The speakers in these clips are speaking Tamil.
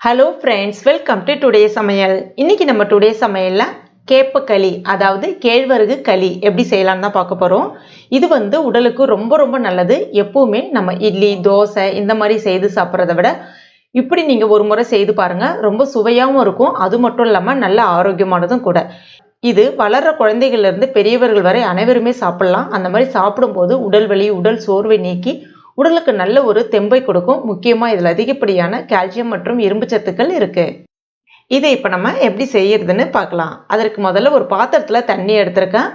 Hello friends, welcome to today சமையல். இன்னைக்கு நம்ம டுடே சமையல்ல கேப்ப களி, அதாவது கேழ்வரகு களி எப்படி செய்யலாம்னு தான் பார்க்க போகிறோம். இது உடலுக்கு ரொம்ப ரொம்ப நல்லது. எப்பவுமே நம்ம இட்லி தோசை இந்த மாதிரி செய்து சாப்பிட்றத விட இப்படி நீங்கள் ஒரு முறை செய்து பாருங்கள். ரொம்ப சுவையாகவும் இருக்கும், அது மட்டும் இல்லாமல் நல்ல ஆரோக்கியமானதும் கூட. இது வளர்கிற குழந்தைகள்லேருந்து பெரியவர்கள் வரை அனைவருமே சாப்பிட்லாம். அந்த மாதிரி சாப்பிடும்போது உடல் வலி உடல் சோர்வை நீக்கி உடலுக்கு நல்ல ஒரு தெம்பை கொடுக்கும். முக்கியமாக இதில் அதிகப்படியான கால்சியம் மற்றும் இரும்பு சத்துக்கள் இருக்கு. இதை இப்போ நம்ம எப்படி செய்யறதுன்னு பார்க்கலாம். அதற்கு முதல்ல ஒரு பாத்திரத்தில் தண்ணி எடுத்திருக்கேன்.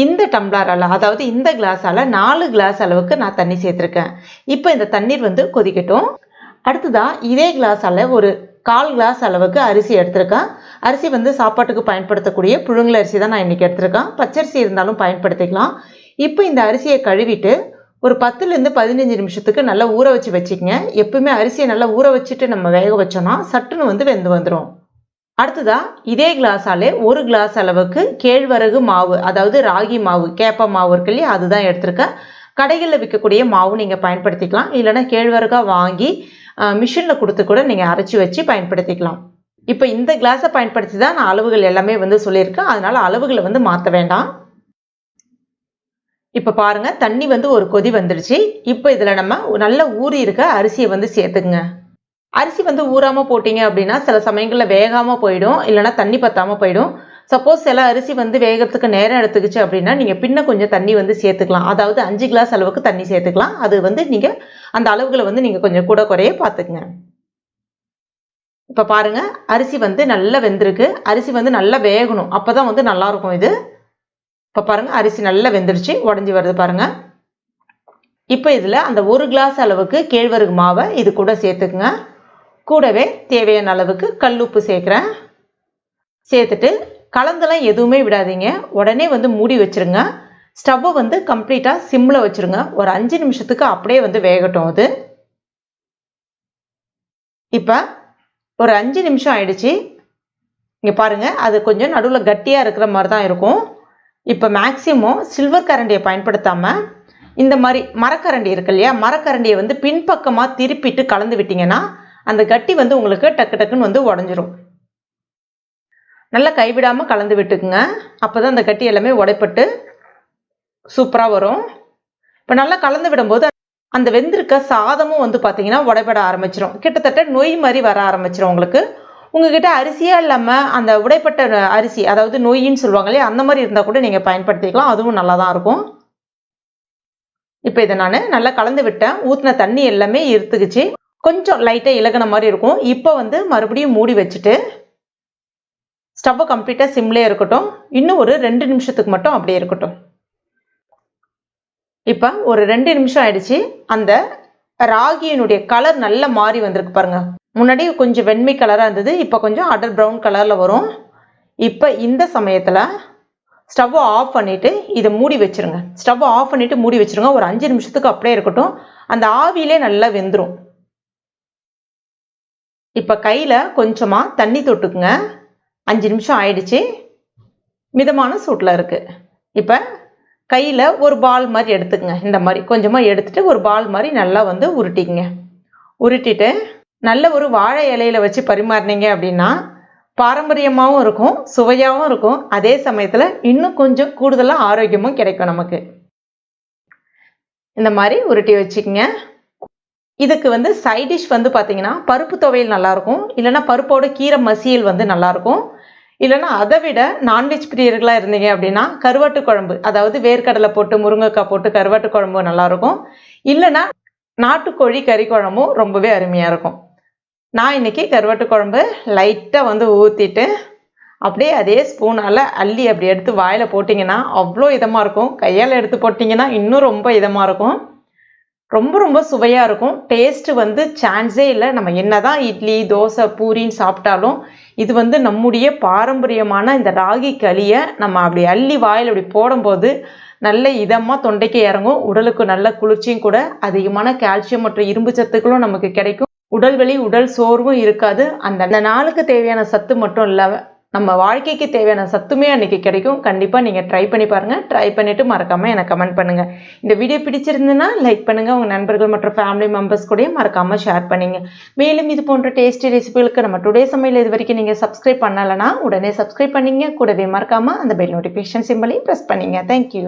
இந்த டம்ளரால், அதாவது இந்த கிளாஸால் 4 கிளாஸ் அளவுக்கு நான் தண்ணி சேர்த்துருக்கேன். இப்போ இந்த தண்ணீர் கொதிக்கட்டும். அடுத்ததான் இதே கிளாஸால் ஒரு 1/4 கிளாஸ் அளவுக்கு அரிசி எடுத்திருக்கேன். அரிசி சாப்பாட்டுக்கு பயன்படுத்தக்கூடிய புழுங்கல் அரிசி தான் நான் இன்றைக்கி எடுத்திருக்கேன். பச்சரிசி இருந்தாலும் பயன்படுத்திக்கலாம். இப்போ இந்த அரிசியை கழுவிட்டு ஒரு 10லேருந்து 15 நிமிஷத்துக்கு நல்லா ஊற வச்சு வச்சுக்கங்க. எப்பவுமே அரிசியை நல்லா ஊற வச்சுட்டு நம்ம வேக வச்சோம்னா சட்டுன்னு வெந்து வந்துடும். அடுத்ததா இதே கிளாஸாலே 1 கிளாஸ் அளவுக்கு கேழ்வரகு மாவு, அதாவது ராகி மாவு, கேப்ப மாவு இருக்கு இல்லையா, அதுதான் எடுத்திருக்கேன். கடைகளில் விற்கக்கூடிய மாவு நீங்கள் பயன்படுத்திக்கலாம். இல்லைன்னா கேழ்வரகாக வாங்கி மிஷினில் கொடுத்து கூட நீங்கள் அரைச்சி வச்சு பயன்படுத்திக்கலாம். இப்போ இந்த கிளாஸை பயன்படுத்தி தான் நான் அளவுகள் எல்லாமே சொல்லியிருக்கேன். அதனால அளவுகளை மாற்ற வேண்டாம். இப்போ பாருங்க, தண்ணி ஒரு கொதி வந்துடுச்சு. இப்போ இதில் நம்ம நல்ல ஊறி இருக்க அரிசியை சேர்த்துக்குங்க. அரிசி ஊறாமல் போட்டிங்க அப்படின்னா சில சமயங்களில் வேகாமல் போயிடும், இல்லைனா தண்ணி பற்றாமல் போயிடும். சப்போஸ் சில அரிசி வேகிறதுக்கு நேரம் எடுத்துக்கிச்சு அப்படின்னா நீங்கள் பின்ன கொஞ்சம் தண்ணி சேர்த்துக்கலாம். அதாவது 5 கிளாஸ் அளவுக்கு தண்ணி சேர்த்துக்கலாம். அது நீங்கள் அந்த அளவுகளை நீங்கள் கொஞ்சம் கூட குறைய பார்த்துக்குங்க. இப்போ பாருங்க, அரிசி நல்லா வெந்திருக்கு. அரிசி நல்லா வேகணும், அப்போ தான் நல்லாயிருக்கும் இது. இப்போ பாருங்கள், அரிசி நல்லா வெந்துடுச்சு, உடஞ்சி வருது பாருங்கள். இப்போ இதில் அந்த 1 கிளாஸ் அளவுக்கு கேழ்வரகு மாவை இது கூட சேர்த்துக்குங்க. கூடவே தேவையான அளவுக்கு கல்லுப்பு சேர்க்குறேன். சேர்த்துட்டு கலந்தெல்லாம் எதுவுமே விடாதீங்க. உடனே மூடி வச்சுருங்க. ஸ்டவ்வை கம்ப்ளீட்டாக சிம்மில் வச்சுருங்க. ஒரு 5 நிமிஷத்துக்கு அப்படியே வேகட்டும் அது. இப்போ ஒரு 5 நிமிஷம் ஆயிடுச்சு. இங்கே பாருங்கள், அது கொஞ்சம் நடுவில் கட்டியாக இருக்கிற மாதிரி தான் இருக்கும். இப்போ மேக்ஸிமம் சில்வர் கரண்டியை பயன்படுத்தாமல் இந்த மாதிரி மரக்கரண்டி இருக்கு இல்லையா, மரக்கரண்டியை பின்பக்கமாக திருப்பிட்டு கலந்து விட்டிங்கன்னா அந்த கட்டி உங்களுக்கு டக்கு டக்குன்னு உடஞ்சிரும். நல்லா கைவிடாமல் கலந்து விட்டுக்குங்க. அப்போ தான் அந்த கட்டி எல்லாமே உடைப்பட்டு சூப்பராக வரும். இப்போ நல்லா கலந்து விடும்போது அந்த வெந்திருக்க சாதமும் பார்த்தீங்கன்னா உடைபட ஆரம்பிச்சிடும். கிட்டத்தட்ட நொய் மாதிரி வர ஆரம்பிச்சிடும் உங்களுக்கு. உங்ககிட்ட அரிசியாக இல்லாமல் அந்த உடைப்பட்ட அரிசி, அதாவது நொய்ன்னு சொல்லுவாங்க இல்லையா, அந்த மாதிரி இருந்தால் கூட நீங்கள் பயன்படுத்திக்கலாம். அதுவும் நல்லா தான் இருக்கும். இப்போ இதை நான் நல்லா கலந்து விட்டேன். ஊற்றின தண்ணி எல்லாமே இருத்துக்குச்சு. கொஞ்சம் லைட்டாக இலகுன மாதிரி இருக்கும். இப்போ மறுபடியும் மூடி வச்சுட்டு ஸ்டவ்வை கம்ப்ளீட்டாக சிம்லேயே இருக்கட்டும். இன்னும் ஒரு 2 நிமிஷத்துக்கு மட்டும் அப்படியே இருக்கட்டும். இப்போ ஒரு 2 நிமிஷம் ஆயிடுச்சு. அந்த ராகியினுடைய கலர் நல்லா மாறி வந்திருக்கு பாருங்க. முன்னாடி கொஞ்சம் வெண்மை கலராக இருந்தது, இப்போ கொஞ்சம் அடர் ப்ரௌன் கலரில் வரும். இப்போ இந்த சமயத்தில் ஸ்டவ்வை ஆஃப் பண்ணிவிட்டு இதை மூடி வச்சுருங்க. ஸ்டவ்வை ஆஃப் பண்ணிவிட்டு மூடி வச்சுருங்க. ஒரு 5 நிமிஷத்துக்கு அப்படியே இருக்கட்டும். அந்த ஆவியிலே நல்லா வெந்துடும். இப்போ கையில் கொஞ்சமாக தண்ணி தொட்டுக்குங்க. 5 நிமிஷம் ஆயிடுச்சு. மிதமான சூட்டில் இருக்குது. இப்போ கையில் ஒரு பால் மாதிரி எடுத்துக்கங்க. இந்த மாதிரி கொஞ்சமாக எடுத்துகிட்டு ஒரு பால் மாதிரி நல்லா உருட்டிக்குங்க. உருட்டிட்டு நல்ல ஒரு வாழை இலையில வச்சு பரிமாறினீங்க அப்படின்னா பாரம்பரியமாகவும் இருக்கும், சுவையாகவும் இருக்கும். அதே சமயத்தில் இன்னும் கொஞ்சம் கூடுதலாக ஆரோக்கியமும் கிடைக்கும் நமக்கு. இந்த மாதிரி உருட்டி வச்சுக்கோங்க. இதுக்கு சைட் டிஷ் பார்த்தீங்கன்னா பருப்பு துவையல் நல்லாயிருக்கும், இல்லைனா பருப்போட கீரை மசியல் நல்லாயிருக்கும். இல்லைனா அதை விட நான்வெஜ் பிரியர்களாக இருந்தீங்க அப்படின்னா கருவாட்டு குழம்பு, அதாவது வேர்க்கடலை போட்டு முருங்கைக்காய் போட்டு கருவாட்டு குழம்பு நல்லாயிருக்கும். இல்லைனா நாட்டுக்கோழி கறி குழம்பும் ரொம்பவே அருமையாக இருக்கும். நான் இன்றைக்கி கருவாட்டு குழம்பு லைட்டாக ஊற்றிட்டு அப்படியே அதே ஸ்பூனால் அள்ளி அப்படி எடுத்து வாயில் போட்டிங்கன்னா அவ்வளோ இதமாக இருக்கும். கையால் எடுத்து போட்டிங்கன்னா இன்னும் ரொம்ப இதமாக இருக்கும். ரொம்ப ரொம்ப சுவையாக இருக்கும். டேஸ்ட்டு சான்ஸே இல்லை. நம்ம என்ன தான் இட்லி தோசை பூரின்னு சாப்பிட்டாலும் இது நம்முடைய பாரம்பரியமான இந்த ராகி களியை நம்ம அப்படி அள்ளி வாயில் அப்படி போடும்போது நல்ல இதமாக தொண்டைக்கு இறங்கும். உடலுக்கு நல்ல குளிர்ச்சியும் கூட. அதிகமான கால்சியம் மற்றும் இரும்பு சத்துக்களும் நமக்கு கிடைக்கும். உடல் வலி உடல் சோர்வும் இருக்காது. அந்த நாளுக்கு தேவையான சத்து மட்டும் இல்லாமல் நம்ம வாழ்க்கைக்கு தேவையான சத்துமே அன்றைக்கி கிடைக்கும். கண்டிப்பாக நீங்கள் ட்ரை பண்ணி பாருங்கள். ட்ரை பண்ணிவிட்டு மறக்காமல் எனக்கு கமெண்ட் பண்ணுங்கள். இந்த வீடியோ பிடிச்சிருந்துன்னா லைக் பண்ணுங்கள். உங்கள் நண்பர்கள் மற்றும் ஃபேமிலி மெம்பர்ஸ் கூட மறக்காமல் ஷேர் பண்ணிங்க. மேலும் இது போன்ற டேஸ்டி ரெசிபிகளுக்கு நம்ம டுடே சமையல் இது வரைக்கும் நீங்கள் சப்ஸ்கிரைப் பண்ணலைன்னா உடனே சப்ஸ்கிரைப் பண்ணிங்க. கூடவே மறக்காமல் அந்த பெல் நோட்டிஃபிகேஷன் சிம்பலையும் ப்ரெஸ் பண்ணிங்க. தேங்க்யூ.